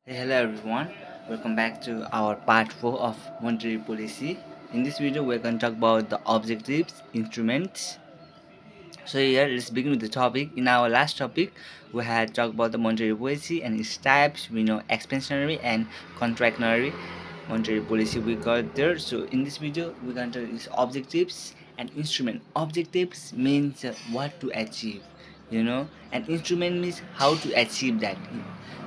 Hey, hello everyone, welcome back to our part 4 of monetary policy. In this video, we're going to talk about the objectives, instruments. So, here let's begin with the topic. In our last topic, we had talked about the monetary policy and its types. We know expansionary and contractionary monetary policy we got there. So, in this video, we're going to use objectives and instrument. Objectives means what to achieve, and instrument means how to achieve that.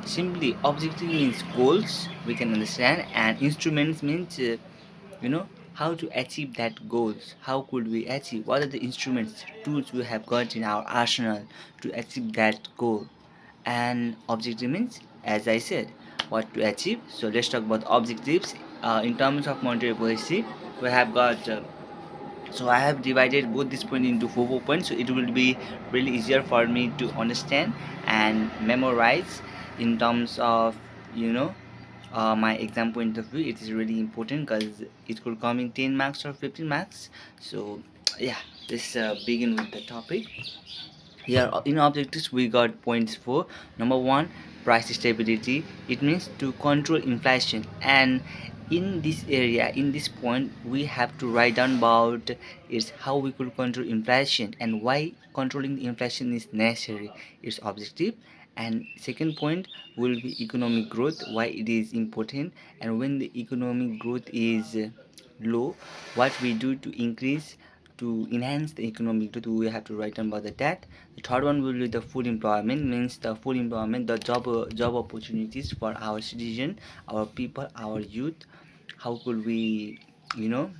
Simply, objective means goals, we can understand, and instruments means, how to achieve that goals. How could we achieve? What are the instruments, tools we have got in our arsenal to achieve that goal? And objective means, as I said, what to achieve. So let's talk about objectives. In terms of monetary policy, we have got. So I have divided both this point into four points, so it will be really easier for me to understand and memorize. In terms of my exam point of view, it is really important because it could come in 10 marks or 15 marks. So yeah, let's begin with the topic. Here in objectives we got points for. Number one, price stability. It means to control inflation, and in this area, in this point, we have to write down about is how we could control inflation and why controlling the inflation is necessary. It's objective. And second point will be economic growth, why it is important, and when the economic growth is low, what we do to increase, to enhance the economic growth, we have to write down about that. The third one will be the full employment, means the full employment, the job opportunities for our citizen, our people, our youth. How could we, you know,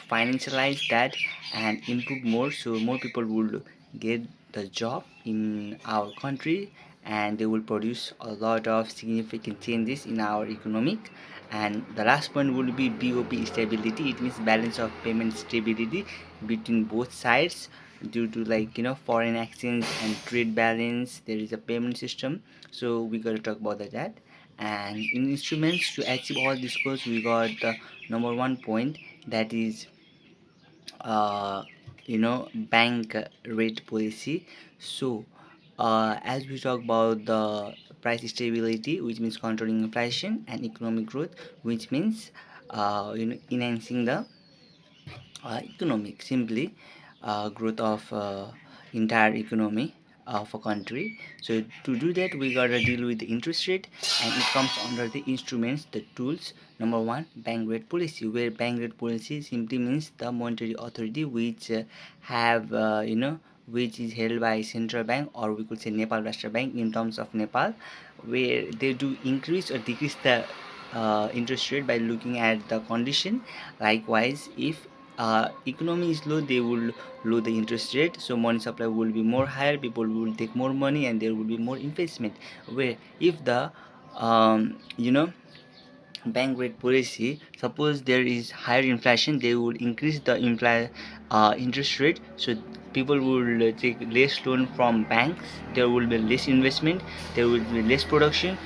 financialize that and improve more, so more people will get the job in our country, and they will produce a lot of significant changes in our economic. And the last point will be BOP stability. It means balance of payment stability between both sides, due to foreign exchange and trade balance. There is a payment system, so we got to talk about that. And in instruments to achieve all these goals, we got the number one point, that is uh, bank rate policy. So as we talk about the price stability, which means controlling inflation, and economic growth, which means enhancing the economic, simply growth of entire economy of a country. So to do that, we gotta deal with the interest rate, and it comes under the instruments, the tools. Number one, bank rate policy, where bank rate policy simply means the monetary authority, which have which is held by central bank, or we could say Nepal Rashtra Bank in terms of Nepal, where they do increase or decrease the interest rate by looking at the condition. Likewise, if economy is low, they will lower the interest rate, so money supply will be more higher, people will take more money, and there will be more investment. Where if the um, you know bank rate policy, suppose there is higher inflation, they would increase the interest rate, so people will take less loan from banks, there will be less investment, there will be less production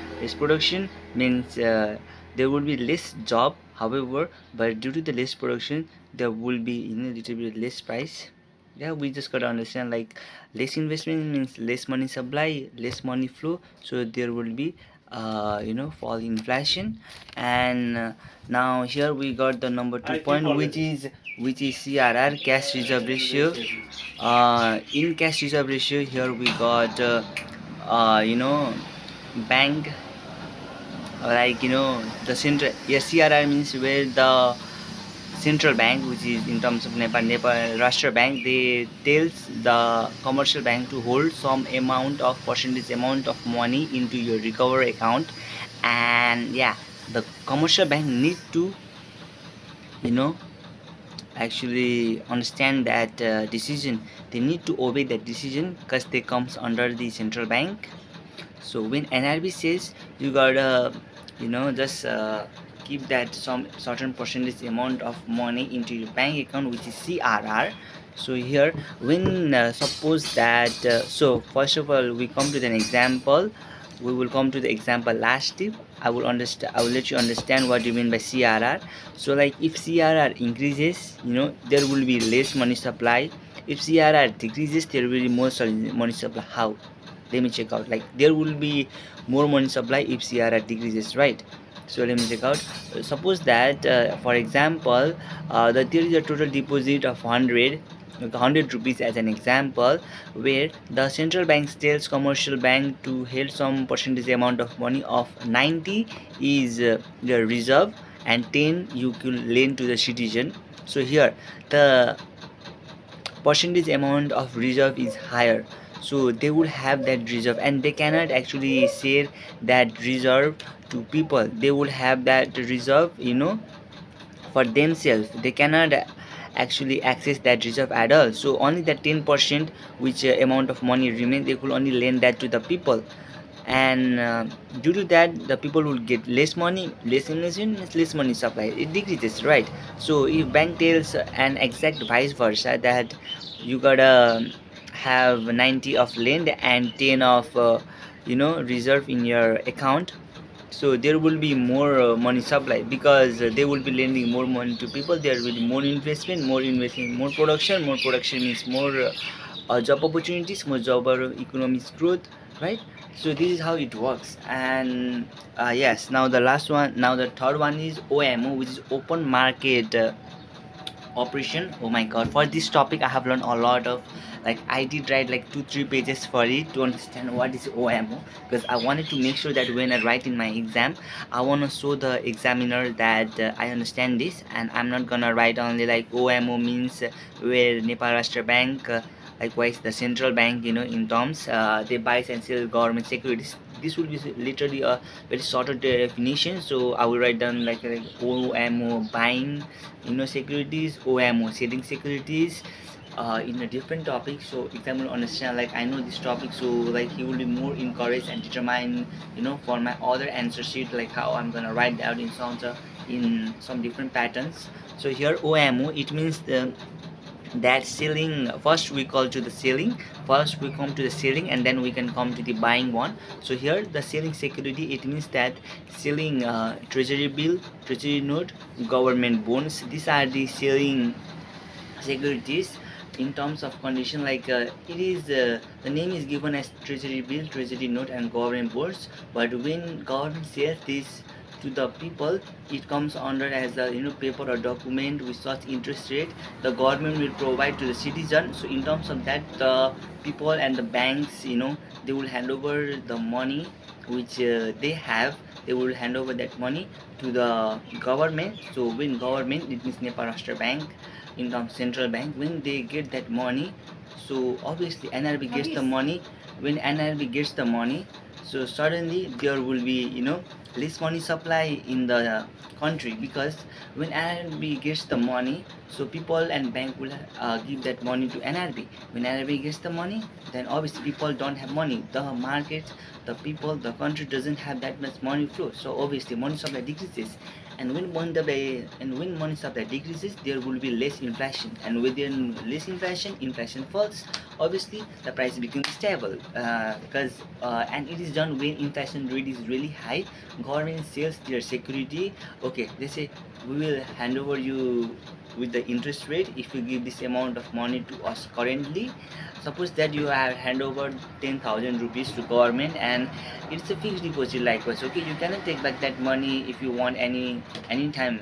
means there will be less job, however, but due to the less production, there will be little bit less price. Yeah, we just gotta understand, like, less investment means less money supply, less money flow, so there will be fall in inflation. And now here we got the number two point, which is CRR, cash reserve ratio. In cash reserve ratio, here we got bank, the central. Yes, CRR means where the central bank, which is in terms of Nepal Rashtra Bank, they tells the commercial bank to hold some amount of percentage amount of money into your recovery account. And yeah, the commercial bank need to you know actually understand that decision. They need to obey that decision because they comes under the central bank. So when NRB says you gotta just keep that some certain percentage amount of money into your bank account, which is CRR. So here, when suppose that so first of all, we come to an example. We will come to the example last tip. I will let you understand what you mean by CRR. So like, if CRR increases, there will be less money supply. If CRR decreases, there will be more money supply. How? let me check out. Like there will be more money supply if CRR decreases, right? So let me check out. Suppose that for example that there is a total deposit of 100, like 100 rupees as an example, where the central bank tells commercial bank to hold some percentage amount of money of 90 is the reserve, and 10 you could lend to the citizen. So here the percentage amount of reserve is higher, so they would have that reserve and they cannot actually share that reserve to people. They would have that reserve, for themselves. They cannot actually access that reserve at all, so only the 10% which amount of money remains, they could only lend that to the people. And due to that the people will get less money, less investment, less money supply, it decreases, right? So if bank tells an exact vice versa, that you gotta have 90 of lend and 10 of reserve in your account, so there will be more money supply, because they will be lending more money to people. There will be more investment, more production. More production means more job opportunities, more job or economic growth, right? So this is how it works. And yes, now the last one, now the third one is OMO, which is open market operation. Oh my god, for this topic I have learned a lot of, like I did write like 2-3 pages for it to understand what is OMO, because I wanted to make sure that when I write in my exam, I want to show the examiner that I understand this, and I'm not gonna write only like OMO means where Nepal Rashtra Bank, likewise the central bank, in terms they buy and sell government securities. This will be literally a very shorter definition, so I will write down like OMO buying, securities, OMO selling securities, in a different topic, so exam will understand like I know this topic, so like he will be more encouraged and determined, for my other answer sheet, like how I'm gonna write out in some different patterns. So here OMO, it means that selling. First we call to the selling, first we come to the selling, and then we can come to the buying one. So here the selling security, it means that selling treasury bill, treasury note, government bonds. These are the selling securities in terms of condition, like it is the name is given as treasury bill, treasury note and government bonds, but when government sells this to the people, it comes under as a paper or document with such interest rate the government will provide to the citizen. So in terms of that, the people and the banks, they will hand over the money which they have, they will hand over that money to the government. So when government, it means Nepal Rashtra Bank, in terms central bank, when they get that money, so obviously NRB gets the money. When NRB gets the money, so suddenly there will be less money supply in the country, because when NRB gets the money, so people and bank will give that money to NRB. When NRB gets the money, then obviously people don't have money, the market, the people, the country doesn't have that much money flow, so obviously money supply decreases. And when money supply decreases, there will be less inflation, and within less inflation, inflation falls, obviously the price becomes stable, because and it is done when inflation rate is really high. Government sells their security. Okay, they say we will hand over you with the interest rate if you give this amount of money to us currently. Suppose that you have hand over 10,000 rupees to government, and it's a fixed deposit likewise. Okay, you cannot take back that money if you want anytime.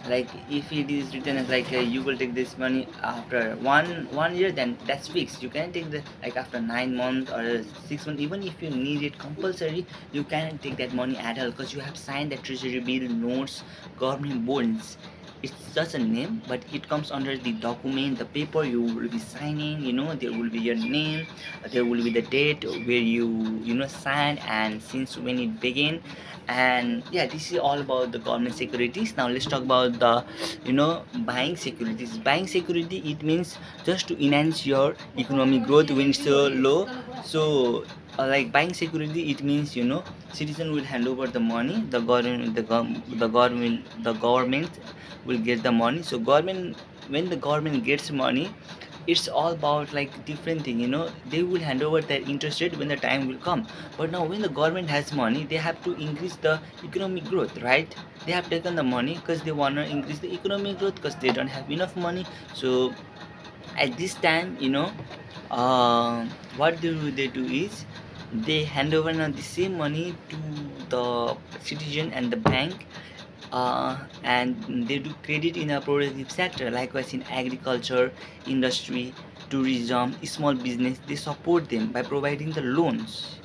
Like if it is written as like you will take this money after one year, then that's fixed. You can take the like after 9 months or 6 months, even if you need it compulsory, you can take that money at all, because you have signed the treasury bill, notes, government bonds. It's just a name, but it comes under the document, the paper you will be signing. There will be your name, there will be the date where you sign, and since when it began. And yeah, this is all about the government securities. Now let's talk about the buying securities. Buying security, it means just to enhance your economic growth when it's so low. So like buying security, it means citizen will hand over the money, the government will get the money. So government, when the government gets money, it's all about like different thing. They will hand over their interest rate when the time will come. But now when the government has money, they have to increase the economic growth, right? They have taken the money because they want to increase the economic growth, because they don't have enough money. So At this time, what they do is they hand over now the same money to the citizen and the bank, and they do credit in a productive sector. Likewise, in agriculture, industry, tourism, small business, they support them by providing the loans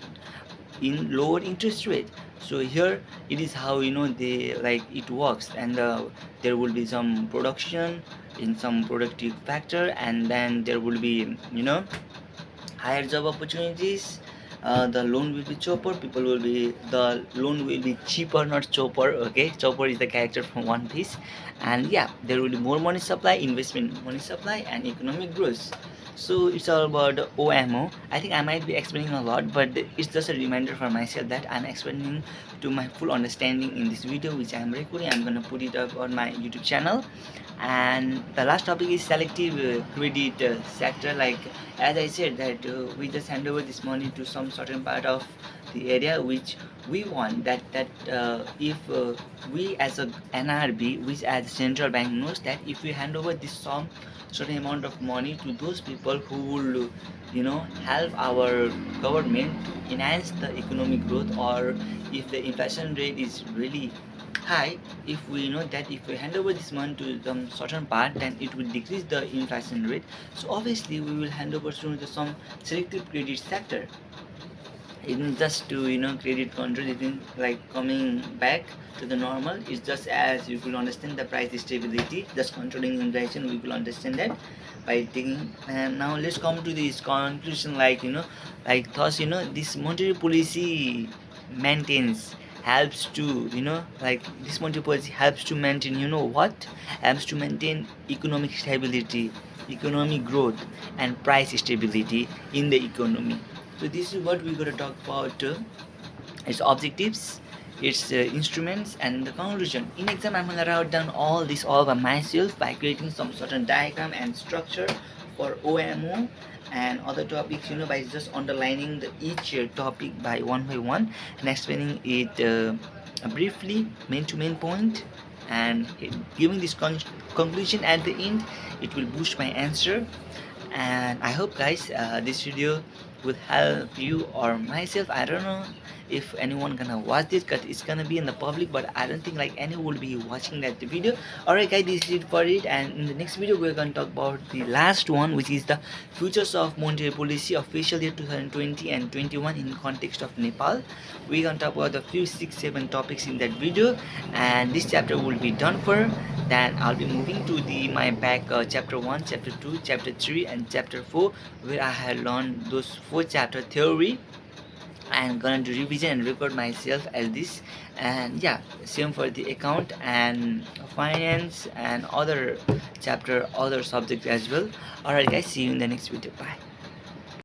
in lower interest rate. So here it is how they like it works, and there will be some production in some productive factor, and then there will be higher job opportunities. The loan will be cheaper, people will be the loan will be cheaper, not chopper. Okay, chopper is the character from One Piece. And yeah, there will be more money supply, investment money supply, and economic growth. So it's all about the OMO. I think I might be explaining a lot, but it's just a reminder for myself that I'm explaining to my full understanding in this video which I'm recording. I'm gonna put it up on my YouTube channel. And the last topic is selective credit sector. Like as I said that we just hand over this money to some certain part of the area which we want, that if we as a NRB, which as central bank knows that if we hand over this some certain amount of money to those people who will help our government to enhance the economic growth, or if the inflation rate is really high, if we know that if we hand over this money to some certain part, then it will decrease the inflation rate. So obviously we will hand over to some selective credit sector, even just to credit control, even like coming back to the normal. It's just as you will understand the price stability, just controlling inflation, we will understand that by taking. And now let's come to this conclusion, like like thus this monetary policy maintains, helps to like this monetary policy helps to maintain what helps to maintain economic stability, economic growth, and price stability in the economy. So this is what we're going to talk about, its objectives, its instruments, and the conclusion. In exam, I'm going to write down all this all by myself by creating some certain diagram and structure for OMO and other topics, by just underlining each topic by one and explaining it briefly, main to main point, and giving this conclusion at the end. It will boost my answer. And I hope guys this video will help you or myself. I don't know if anyone gonna watch this because it's gonna be in the public, but I don't think like anyone will be watching that video. Alright guys, this is it for it, and in the next video we're gonna talk about the last one, which is the futures of monetary policy of fiscal year 2020 and 21 in context of Nepal. We're gonna talk about the few 6-7 topics in that video, and this chapter will be done for. Then I'll be moving to the my back chapter 1, chapter 2, chapter 3, and chapter 4, where I have learned those 4 chapter theory. I'm gonna do revision and record myself as this. And yeah, same for the account and finance and other chapter, other subjects as well. Alright guys, see you in the next video. Bye.